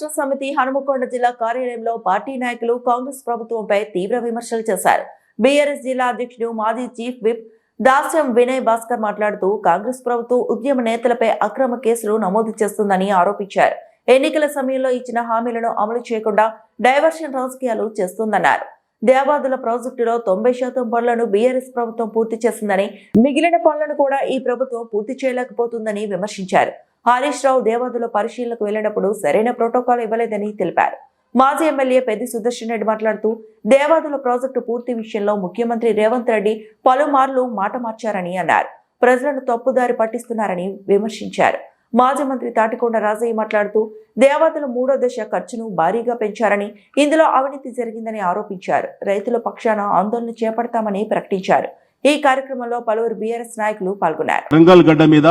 రాష్ట్ర సమితి హనుమకొండ జిల్లా కార్యాలయంలో పార్టీ నాయకులు కాంగ్రెస్ ప్రభుత్వంపై తీవ్ర విమర్శలు చేశారు. బీఆర్ఎస్ జిల్లా అధ్యక్షుడు మాజీ చీఫ్ విప్ దాస్యం వినయ్ భాస్కర్ మాట్లాడుతూ కాంగ్రెస్ ప్రభుత్వం ఉద్యమ నేతలపై అక్రమ కేసులు నమోదు చేస్తుందని ఆరోపించారు. ఎన్నికల సమయంలో ఇచ్చిన హామీలను అమలు చేయకుండా డైవర్షన్ రాజకీయాలు చేస్తుందన్నారు. దేవాదుల ప్రాజెక్టులో 90% పనులను బీఆర్ఎస్ ప్రభుత్వం పూర్తి చేసిందని, మిగిలిన పనులను కూడా ఈ ప్రభుత్వం పూర్తి చేయలేకపోతుందని విమర్శించారు. హరీష్ రావు దేవాదుల పరిశీలనకు వెళ్లినప్పుడు సరైన ప్రోటోకాల్ ఇవ్వలేదని తెలిపారు. మాజీ ఎమ్మెల్యే పెద్ది సుదర్శన్ రెడ్డి మాట్లాడుతూ దేవాదుల ప్రాజెక్టు పూర్తి విషయంలో ముఖ్యమంత్రి రేవంత్ రెడ్డి పలుమార్లు మాట మార్చారని అన్నారు. ప్రజలను తప్పుదారి పట్టిస్తున్నారని విమర్శించారు. మాజీ మంత్రి తాటికొండ రాజయ్య మాట్లాడుతూ దేవాదుల 3వ దశ ఖర్చును భారీగా పెంచారని, ఇందులో అవినీతి జరిగిందని ఆరోపించారు. రైతుల పక్షాన ఆందోళన చేపడతామని ప్రకటించారు. ఈ కార్యక్రమంలో పలువురు బీఆర్ఎస్ నాయకులు పాల్గొన్నారు. వరంగల్ గడ్డ మీద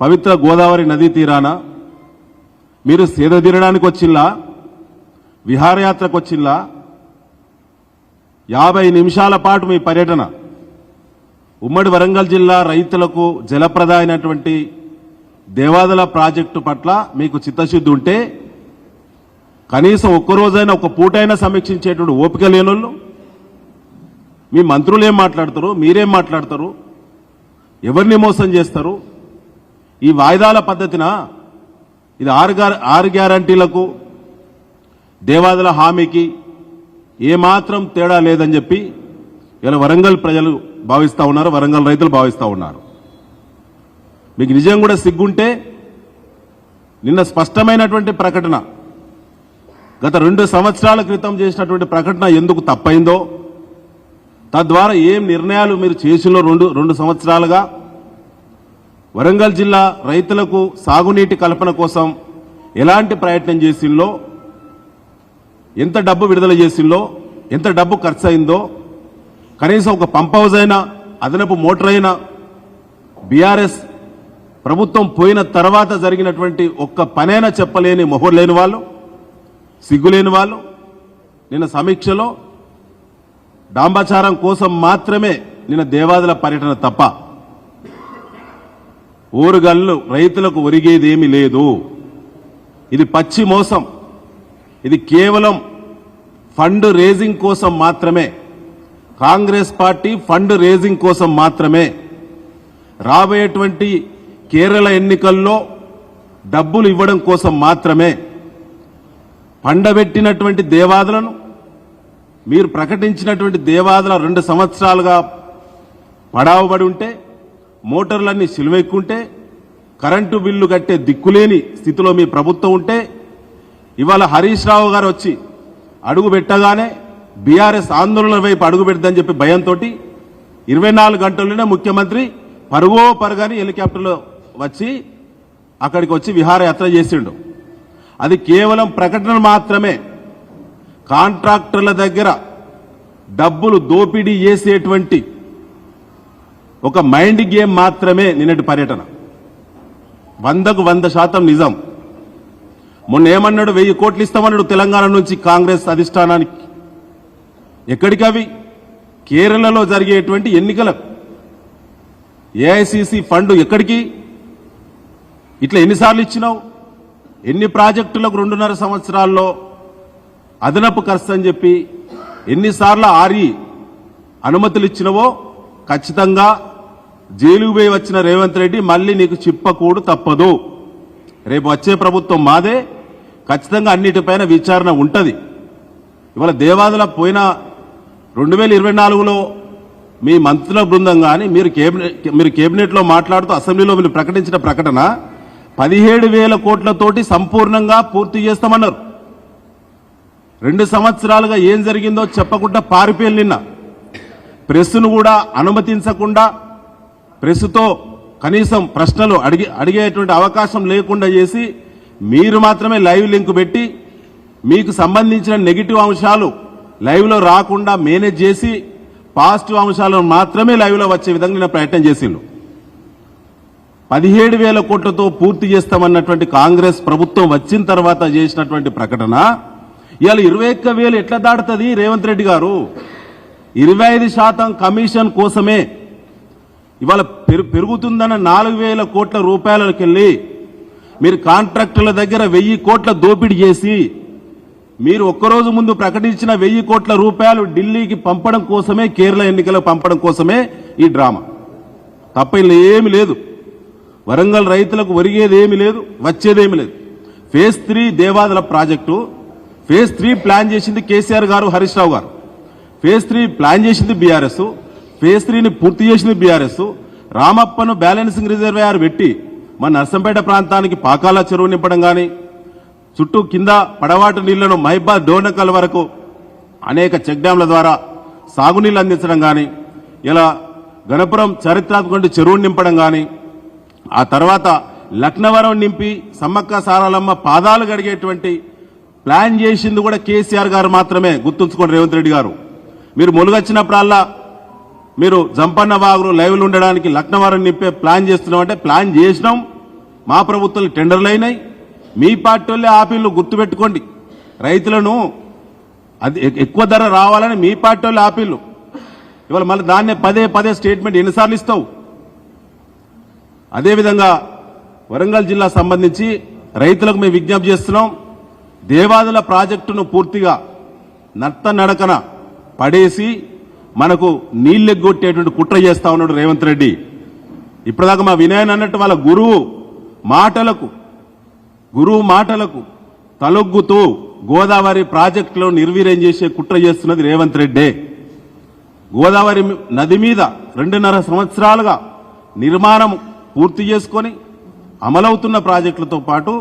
పవిత్ర గోదావరి నదీ తీరాన మీరు సేద తీరడానికి వచ్చిల్లా, విహారయాత్రకు వచ్చిల్లా, 50 నిమిషాల పాటు మీ పర్యటన ఉమ్మడి వరంగల్ జిల్లా రైతులకు జలప్రద అయినటువంటి దేవాదుల ప్రాజెక్టు పట్ల మీకు చిత్తశుద్ధి ఉంటే కనీసం ఒక్కరోజైనా ఒక పూటైనా సమీక్షించేటువంటి ఓపిక లేనోళ్ళు మీ మంత్రులు ఏం మాట్లాడతారు, మీరేం మాట్లాడతారు, ఎవరిని మోసం చేస్తారు? ఈ వాయిదాల పద్ధతిన ఇది 6 గ్యారంటీలకు దేవాదుల హామీకి ఏమాత్రం తేడా లేదని చెప్పి ఇలా వరంగల్ ప్రజలు భావిస్తూ ఉన్నారు, వరంగల్ రైతులు భావిస్తూ ఉన్నారు. మీకు నిజం కూడా సిగ్గుంటే నిన్న స్పష్టమైనటువంటి ప్రకటన, గత 2 సంవత్సరాల క్రితం చేసినటువంటి ప్రకటన ఎందుకు తప్పైందో, తద్వారా ఏం నిర్ణయాలు మీరు చేసిలో 2 సంవత్సరాలుగా వరంగల్ జిల్లా రైతులకు సాగునీటి కల్పన కోసం ఎలాంటి ప్రయత్నం చేసిందో, ఎంత డబ్బు విడుదల చేసిందో, ఎంత డబ్బు ఖర్చు అయిందో, కనీసం ఒక పంప్ హౌస్ అయినా అదనపు మోటార్ అయినా బీఆర్ఎస్ ప్రభుత్వం పోయిన తర్వాత జరిగినటువంటి ఒక్క పనైనా చెప్పలేని మొహరు లేని వాళ్ళు, సిగ్గులేని వాళ్ళు నిన్న సమీక్షలో డాంబాచారం కోసం మాత్రమే నిన్న దేవాదుల పర్యటన తప్ప ఊరుగల్లు రైతులకు ఒరిగేదేమీ లేదు. ఇది పచ్చి మోసం. ఇది కేవలం ఫండ్ రేజింగ్ కోసం మాత్రమే, కాంగ్రెస్ పార్టీ ఫండ్ రేజింగ్ కోసం మాత్రమే, రాబోయేటువంటి కేరళ ఎన్నికల్లో డబ్బులు ఇవ్వడం కోసం మాత్రమే పండబెట్టినటువంటి దేవాదులను, మీరు ప్రకటించినటువంటి దేవాదుల 2 సంవత్సరాలుగా పడావబడి ఉంటే, మోటార్లన్నీ సిలువెక్కుంటే, కరెంటు బిల్లు కట్టే దిక్కులేని స్థితిలో మీ ప్రభుత్వం ఉంటే, ఇవాళ హరీష్ రావు గారు వచ్చి అడుగు పెట్టగానే బీఆర్ఎస్ ఆందోళన వైపు అడుగు పెడదని చెప్పి భయంతో 24 గంటల్లోనే ముఖ్యమంత్రి పరుగో పరుగని హెలికాప్టర్లో వచ్చి అక్కడికి వచ్చి విహారయాత్ర చేసిండు. అది కేవలం ప్రకటనలు మాత్రమే. కాంట్రాక్టర్ల దగ్గర డబ్బులు దోపిడీ చేసేటువంటి ఒక మైండ్ గేమ్ మాత్రమే నిన్నటి పర్యటన. 100కు 100% నిజం. మొన్న ఏమన్నాడు, 1000 కోట్లు ఇస్తామన్నాడు తెలంగాణ నుంచి కాంగ్రెస్ అధిష్టానానికి. ఎక్కడికి అవి? కేరళలో జరిగేటువంటి ఎన్నికలకు. ఏఐసిసి ఫండ్ ఎక్కడికి? ఇట్లా ఎన్నిసార్లు ఇచ్చినావు? ఎన్ని ప్రాజెక్టులకు 2.5 సంవత్సరాల్లో అదనపు ఖర్చు అని చెప్పి ఎన్నిసార్లు అనుమతులు ఇచ్చినవో ఖచ్చితంగా జైలుకు పోయి వచ్చిన రేవంత్ రెడ్డి మళ్ళీ నీకు చిప్పకూడు తప్పదు. రేపు వచ్చే ప్రభుత్వం మాదే, ఖచ్చితంగా అన్నిటిపైన విచారణ ఉంటుంది. ఇవాళ దేవాదుల పోయిన 2024లో మీ మంత్రుల బృందం కానీ మీరు కేబినెట్లో మాట్లాడుతూ అసెంబ్లీలో మీరు ప్రకటించిన ప్రకటన 17,000 కోట్లతోటి సంపూర్ణంగా పూర్తి చేస్తామన్నారు. 2 సంవత్సరాలుగా ఏం జరిగిందో చెప్పకుండా పారిపోయి నిన్న ప్రెస్ను కూడా అనుమతించకుండా, ప్రెస్తో కనీసం ప్రశ్నలు అడిగేటువంటి అవకాశం లేకుండా చేసి మీరు మాత్రమే లైవ్ లింక్ పెట్టి మీకు సంబంధించిన నెగిటివ్ అంశాలు లైవ్లో రాకుండా మేనేజ్ చేసి పాజిటివ్ అంశాలను మాత్రమే లైవ్లో వచ్చే విధంగా నేను ప్రయత్నం చేసిండు. 17,000 కోట్లతో పూర్తి చేస్తామన్నటువంటి కాంగ్రెస్ ప్రభుత్వం వచ్చిన తర్వాత చేసినటువంటి ప్రకటన ఇవాళ 21,000 ఎట్లా దాటుతుంది రేవంత్ రెడ్డి గారు? 25% కమిషన్ కోసమే ఇవాళ పెరుగుతుందన్న 4,000 కోట్ల రూపాయలకెళ్ళి మీరు కాంట్రాక్టుల దగ్గర 1000 కోట్ల దోపిడీ చేసి మీరు ఒక్కరోజు ముందు ప్రకటించిన 1000 కోట్ల రూపాయలు ఢిల్లీకి పంపడం కోసమే, కేరళ ఎన్నికలకు పంపడం కోసమే ఈ డ్రామా. తప్ప ఇలా ఏమి లేదు. వరంగల్ రైతులకు ఒరిగేది ఏమి లేదు, వచ్చేదేమి లేదు. Phase 3 Devadula project, phase 3 plan చేసింది కేసీఆర్ గారు, హరీష్ రావు గారు. ఫేజ్ 3 ప్లాన్ చేసింది బీఆర్ఎస్, ఫేజ్ 3ని పూర్తి చేసింది బీఆర్ఎస్. రామప్పను బ్యాలెన్సింగ్ రిజర్వాయర్ పెట్టి మన నర్సంపేట ప్రాంతానికి పాకాల చెరువు నింపడం కానీ, చుట్టూ కింద పడవాటు నీళ్లను మహిబాద్ డోనకల్ వరకు అనేక చెక్ డ్యాంల ద్వారా సాగునీళ్లు అందించడం కానీ, ఇలా గణపురం చారిత్రాత్మక చెరువును నింపడం కానీ, ఆ తర్వాత లక్నవరం నింపి సమ్మక్క సారాలమ్మ పాదాలు గడిగేటువంటి ప్లాన్ చేసింది కూడా కేసీఆర్ గారు మాత్రమే. గుర్తుంచుకోండి రేవంత్ రెడ్డి గారు. మీరు మొలుగొచ్చినప్పుడల్లా మీరు జంపన్న వాగులు లైవ్లు ఉండడానికి లక్నవరం నింపే ప్లాన్ చేస్తున్నామంటే, ప్లాన్ చేసినాం. మా ప్రభుత్వాలు టెండర్లు అయినాయి, మీ పార్టీ వాళ్ళే ఆపిల్లు. గుర్తుపెట్టుకోండి, రైతులను అది ఎక్కువ ధర రావాలని మీ పార్టీ వాళ్ళు ఆపిల్లు. ఇవాళ మళ్ళీ దాన్నే పదే పదే స్టేట్మెంట్ ఎన్నిసార్లు ఇస్తావు? అదేవిధంగా వరంగల్ జిల్లా సంబంధించి రైతులకు మేము విజ్ఞప్తి చేస్తున్నాం. దేవాదుల ప్రాజెక్టును పూర్తిగా నడకన పడేసి మనకు నీళ్ళెగ్గొట్టేటువంటి కుట్ర చేస్తా ఉన్నాడు రేవంత్ రెడ్డి. ఇప్పటిదాకా మా వినయన్ అన్నట్టు వాళ్ళ గురువు మాటలకు తలొగ్గుతూ గోదావరి ప్రాజెక్టులో నిర్వీర్యం చేసే కుట్ర చేస్తున్నది రేవంత్ రెడ్డే. గోదావరి నది మీద 2.5 సంవత్సరాలుగా నిర్మాణం పూర్తి చేసుకొని అమలవుతున్న ప్రాజెక్టులతో పాటు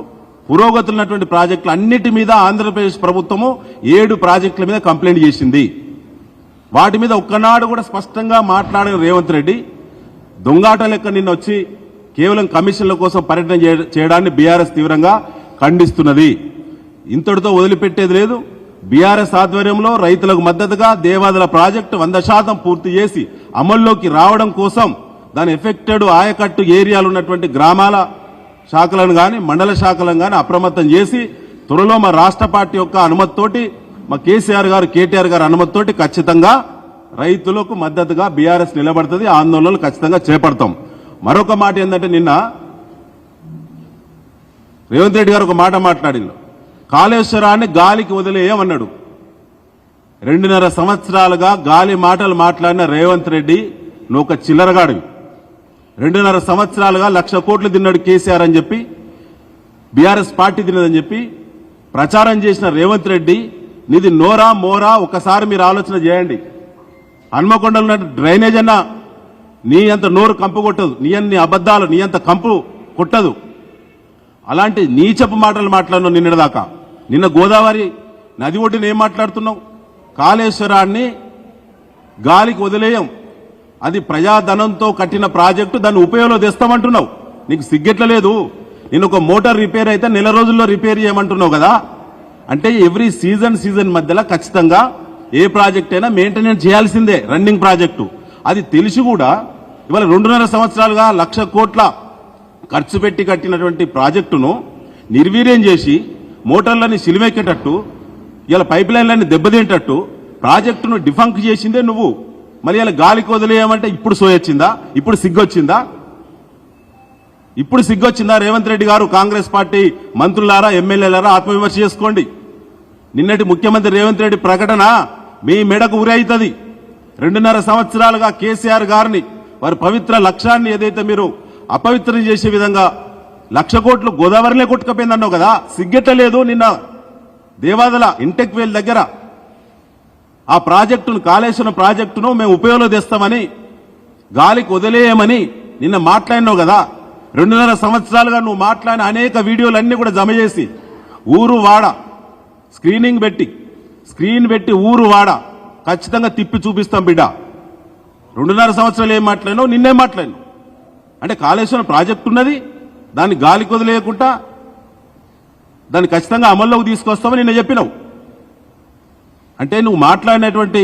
పురోగతులున్నటువంటి ప్రాజెక్టులు అన్నిటి మీద ఆంధ్రప్రదేశ్ ప్రభుత్వము 7 ప్రాజెక్టుల మీద కంప్లైంట్ చేసింది. వాటి మీద ఒక్కనాడు కూడా స్పష్టంగా మాట్లాడిన రేవంత్ రెడ్డి దొంగాట లెక్క నిన్న వచ్చి కేవలం కమిషన్ల కోసం పర్యటన చేయడాన్ని బీఆర్ఎస్ తీవ్రంగా ఖండిస్తున్నది. ఇంతటితో వదిలిపెట్టేది లేదు. బీఆర్ఎస్ ఆధ్వర్యంలో రైతులకు మద్దతుగా దేవాదుల ప్రాజెక్టు 100% పూర్తి చేసి అమల్లోకి రావడం కోసం దాని ఎఫెక్టెడ్ ఆయకట్టు ఏరియాలు ఉన్నటువంటి గ్రామాల శాఖలను కానీ మండల శాఖలను కానీ అప్రమత్తం చేసి త్వరలో మా రాష్ట్ర పార్టీ యొక్క అనుమతితోటి, మా కేసీఆర్ గారు కేటీఆర్ గారు అనుమతితోటి ఖచ్చితంగా రైతులకు మద్దతుగా బీఆర్ఎస్ నిలబడుతుంది. ఆందోళనలు ఖచ్చితంగా చేపడతాం. మరొక మాట ఏంటంటే, నిన్న రేవంత్ రెడ్డి గారు ఒక మాట మాట్లాడిండు. కాళేశ్వరాన్ని గాలికి వదిలేయమన్నాడు. 2.5 సంవత్సరాలుగా గాలి మాటలు మాట్లాడిన రేవంత్ రెడ్డి నువ్వు ఒక చిల్లరగాడివి. 2.5 సంవత్సరాలుగా 1,00,000 కోట్లు తిన్నాడు కేసీఆర్ అని చెప్పి, బీఆర్ఎస్ పార్టీ తిన్నదని చెప్పి ప్రచారం చేసిన రేవంత్ రెడ్డి నీది నోరా మోరా ఒకసారి మీరు ఆలోచన చేయండి. హన్మకొండలో ఉన్న డ్రైనేజ్ అన్నా నీ అంత నోరు కంపు కొట్టదు, నీ అన్ని అబద్దాలు నీ అంత కంపు కొట్టదు. అలాంటి నీచపు మాటలు మాట్లాడినావు నిన్నటిదాకా. నిన్న గోదావరి నది ఒడ్డున ఏం మాట్లాడుతున్నావు? కాళేశ్వరాన్ని గాలికి వదిలేయం, అది ప్రజాధనంతో కట్టిన ప్రాజెక్టు, దాన్ని ఉపయోగంలో తెస్తామంటున్నావు. నీకు సిగ్గెట్లలేదు? నేను ఒక మోటార్ రిపేర్ అయితే 4 రోజుల్లో రిపేర్ చేయమంటున్నావు కదా. అంటే ఎవ్రీ సీజన్ మధ్యలో ఖచ్చితంగా ఏ ప్రాజెక్ట్ అయినా మెయింటెనెన్స్ చేయాల్సిందే, రన్నింగ్ ప్రాజెక్టు. అది తెలిసి కూడా ఇవాళ 2.5 సంవత్సరాలుగా 1,00,000 కోట్ల ఖర్చు పెట్టి కట్టినటువంటి ప్రాజెక్టును నిర్వీర్యం చేసి మోటార్లని సిలిమెక్కేటట్టు, ఇలా పైప్ లైన్లన్నీ దెబ్బతింటట్టు ప్రాజెక్టును డిఫంక్ చేసిందే నువ్వు. మరి ఇలా గాలికి వదిలేయమంటే ఇప్పుడు సోయొచ్చిందా? ఇప్పుడు సిగ్గొచ్చిందా రేవంత్ రెడ్డి గారు? కాంగ్రెస్ పార్టీ మంత్రులారా, ఎమ్మెల్యేలారా ఆత్మవిమర్శ చేసుకోండి. నిన్నటి ముఖ్యమంత్రి రేవంత్ రెడ్డి ప్రకటన మీ మెడకు ఉరి అవుతుంది. 2.5 సంవత్సరాలుగా కేసీఆర్ గారిని వారి పవిత్ర లక్ష్యాన్ని ఏదైతే మీరు అపవిత్రం చేసే విధంగా 1,00,000 కోట్లు గోదావరిలో కొట్టుకపోయిందన్నావు కదా. సిగ్గెట్టలేదు? నిన్న దేవాదల ఇంటెక్ వేల్ దగ్గర ఆ ప్రాజెక్టును, కాళేశ్వరం ప్రాజెక్టును మేము ఉపయోగంలో తెస్తామని, గాలికి వదిలేయమని నిన్న మాట్లాడినావు కదా. 2.5 సంవత్సరాలుగా నువ్వు మాట్లాడిన అనేక వీడియోలన్నీ కూడా జమ చేసి ఊరు వాడ స్క్రీన్ పెట్టి ఊరు వాడ ఖచ్చితంగా తిప్పి చూపిస్తాం బిడ్డ. 2.5 సంవత్సరాలు ఏం మాట్లాడినావు? నిన్నేం మాట్లాడినావు? అంటే కాళేశ్వరం ప్రాజెక్టు ఉన్నది, దాన్ని గాలికి వదిలేయకుండా దాన్ని ఖచ్చితంగా అమల్లోకి తీసుకొస్తామని నిన్న చెప్పినావు. అంటే నువ్వు మాట్లాడినటువంటి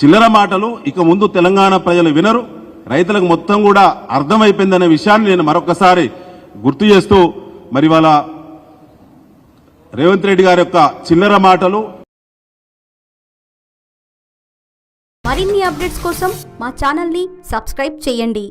చిల్లర మాటలు ఇక ముందు తెలంగాణ ప్రజలు వినరు, రైతులకు మొత్తం కూడా అర్థమైపోయిందనే విషయాన్ని నేను మరొకసారి గుర్తు చేస్తూ, మరి వాళ్ళ రేవంత్ రెడ్డి గారి యొక్క చిల్లర మాటలు. మరిన్ని అప్డేట్స్ కోసం మా ఛానల్ ని సబ్స్క్రైబ్ చేయండి.